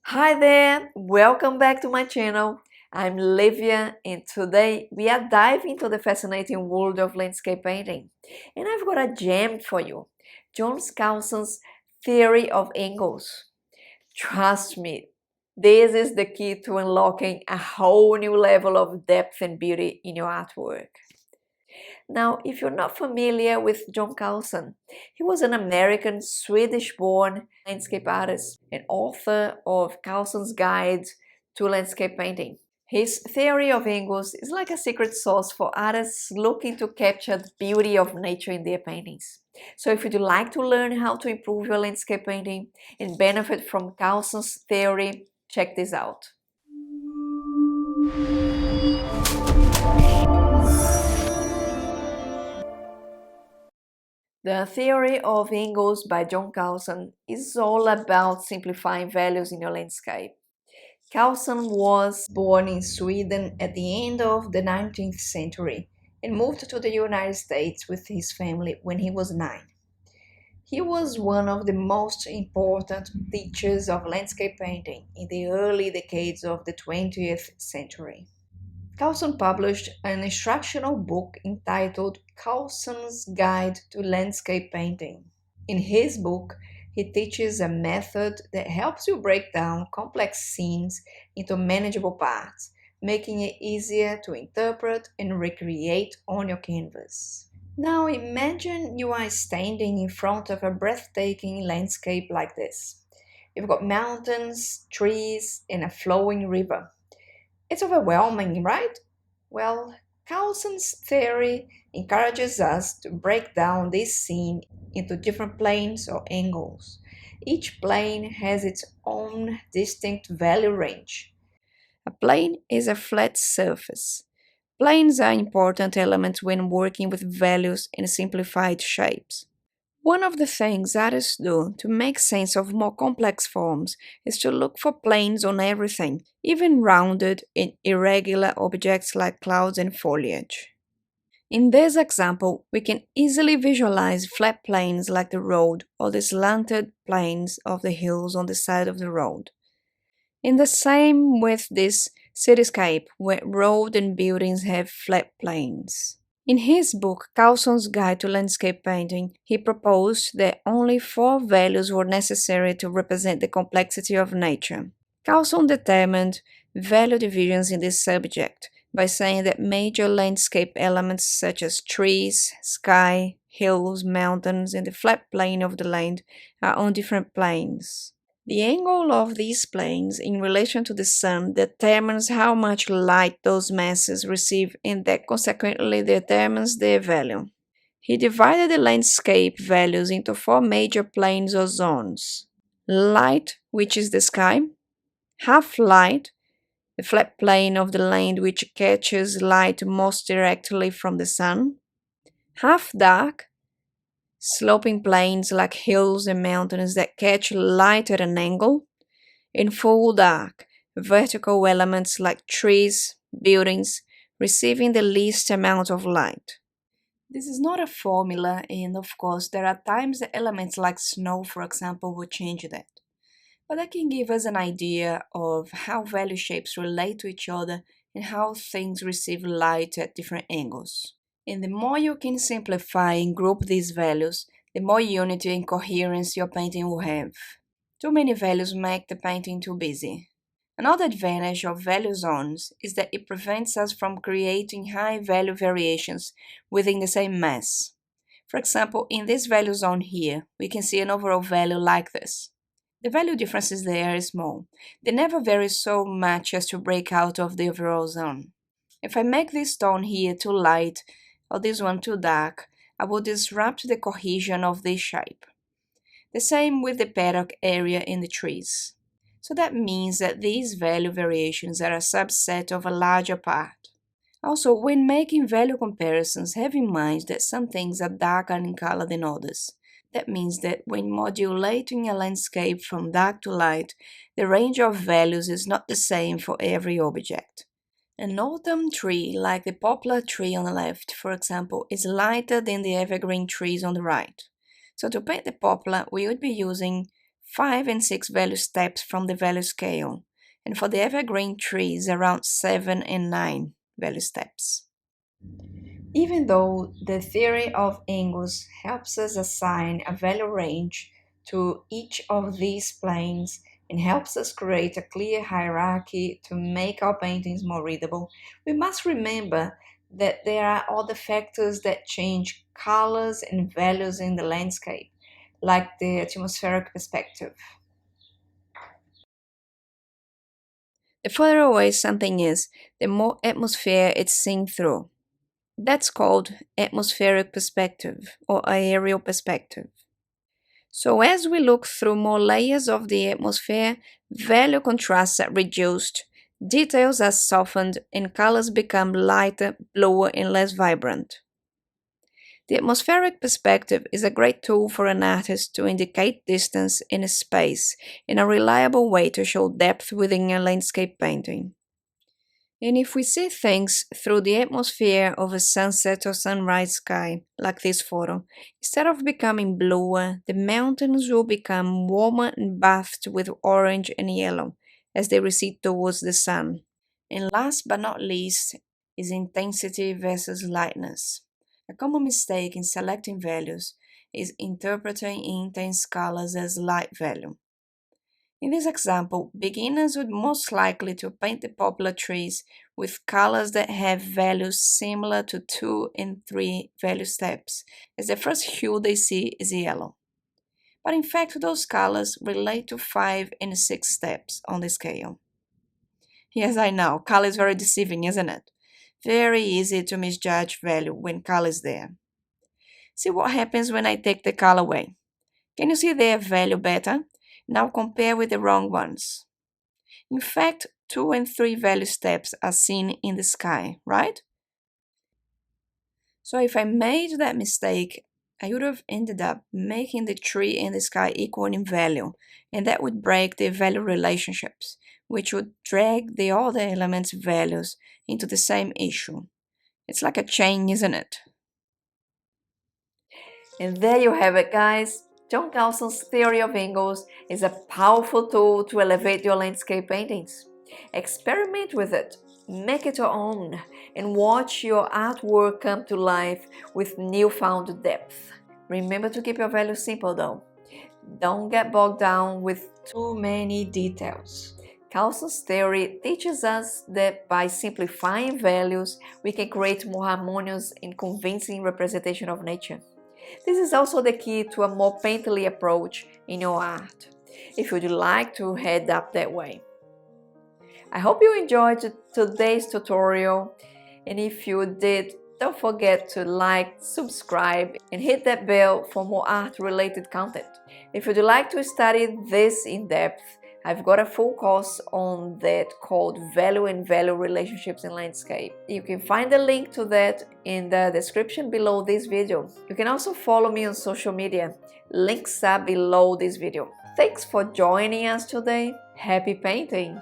Hi there, welcome back to my channel. I'm Livia and today we are diving into the fascinating world of landscape painting. And I've got a gem for you, John Carlson's Theory of Angles. Trust me, this is the key to unlocking a whole new level of depth and beauty in your artwork. Now, if you're not familiar with John Carlson, he was an American Swedish-born landscape artist and author of Carlson's Guide to Landscape Painting. His theory of angles is like a secret sauce for artists looking to capture the beauty of nature in their paintings. So if you'd like to learn how to improve your landscape painting and benefit from Carlson's theory, check this out. The Theory of Angles by John Carlson is all about simplifying values in your landscape. Carlson was born in Sweden at the end of the 19th century and moved to the United States with his family when he was 9. He was one of the most important teachers of landscape painting in the early decades of the 20th century. Carlson published an instructional book entitled Carlson's Guide to Landscape Painting. In his book, he teaches a method that helps you break down complex scenes into manageable parts, making it easier to interpret and recreate on your canvas. Now imagine you are standing in front of a breathtaking landscape like this. You've got mountains, trees, and a flowing river. It's overwhelming, right? Well, Carlson's theory encourages us to break down this scene into different planes or angles. Each plane has its own distinct value range. A plane is a flat surface. Planes are important elements when working with values and simplified shapes. One of the things artists do to make sense of more complex forms is to look for planes on everything, even rounded and irregular objects like clouds and foliage. In this example, we can easily visualize flat planes like the road or the slanted planes of the hills on the side of the road. In the same with this cityscape, where road and buildings have flat planes. In his book, Carlson's Guide to Landscape Painting, he proposed that only 4 values were necessary to represent the complexity of nature. Carlson determined value divisions in this subject by saying that major landscape elements such as trees, sky, hills, mountains, and the flat plane of the land are on different planes. The angle of these planes in relation to the sun determines how much light those masses receive and that consequently determines their value. He divided the landscape values into 4 major planes or zones. Light, which is the sky, half light, the flat plane of the land which catches light most directly from the sun, half dark, sloping plains like hills and mountains that catch light at an angle, in full dark, vertical elements like trees, buildings, receiving the least amount of light. This is not a formula, and of course, there are times that elements like snow, for example, will change that. But that can give us an idea of how value shapes relate to each other and how things receive light at different angles. And the more you can simplify and group these values, the more unity and coherence your painting will have. Too many values make the painting too busy. Another advantage of value zones is that it prevents us from creating high value variations within the same mass. For example, in this value zone here, we can see an overall value like this. The value differences there are small. They never vary so much as to break out of the overall zone. If I make this tone here too light or this one too dark, I will disrupt the cohesion of this shape. The same with the paddock area in the trees. So that means that these value variations are a subset of a larger part. Also, when making value comparisons, have in mind that some things are darker in color than others. That means that when modulating a landscape from dark to light, the range of values is not the same for every object. An autumn tree, like the poplar tree on the left, for example, is lighter than the evergreen trees on the right. So to paint the poplar, we would be using 5 and 6 value steps from the value scale, and for the evergreen trees around 7 and 9 value steps. Even though the theory of angles helps us assign a value range to each of these planes and helps us create a clear hierarchy to make our paintings more readable, we must remember that there are other factors that change colors and values in the landscape, like the atmospheric perspective. The further away something is, the more atmosphere it's seen through. That's called atmospheric perspective or aerial perspective. So as we look through more layers of the atmosphere, value contrasts are reduced, details are softened, and colors become lighter, bluer, and less vibrant. The atmospheric perspective is a great tool for an artist to indicate distance in space and a reliable way to show depth within a landscape painting. And if we see things through the atmosphere of a sunset or sunrise sky, like this photo, instead of becoming bluer, the mountains will become warmer and bathed with orange and yellow as they recede towards the sun. And last but not least is intensity versus lightness. A common mistake in selecting values is interpreting intense colors as light value. In this example, beginners would most likely to paint the popular trees with colors that have values similar to 2 and 3 value steps, as the first hue they see is yellow. But in fact, those colors relate to 5 and 6 steps on the scale. Yes, I know, color is very deceiving, isn't it? Very easy to misjudge value when color is there. See what happens when I take the color away. Can you see their value better? Now compare with the wrong ones. In fact, 2 and 3 value steps are seen in the sky, right? So if I made that mistake, I would have ended up making the tree and the sky equal in value, and that would break the value relationships, which would drag the other elements' values into the same issue. It's like a chain, isn't it? And there you have it, guys. John Carlson's theory of angles is a powerful tool to elevate your landscape paintings. Experiment with it, make it your own, and watch your artwork come to life with newfound depth. Remember to keep your values simple though. Don't get bogged down with too many details. Carlson's theory teaches us that by simplifying values, we can create more harmonious and convincing representation of nature. This is also the key to a more painterly approach in your art, if you'd like to head up that way. I hope you enjoyed today's tutorial, and if you did, don't forget to like, subscribe, and hit that bell for more art-related content. If you'd like to study this in depth, I've got a full course on that called Value and Value Relationships in Landscape. You can find the link to that in the description below this video. You can also follow me on social media. Links are below this video. Thanks for joining us today. Happy painting!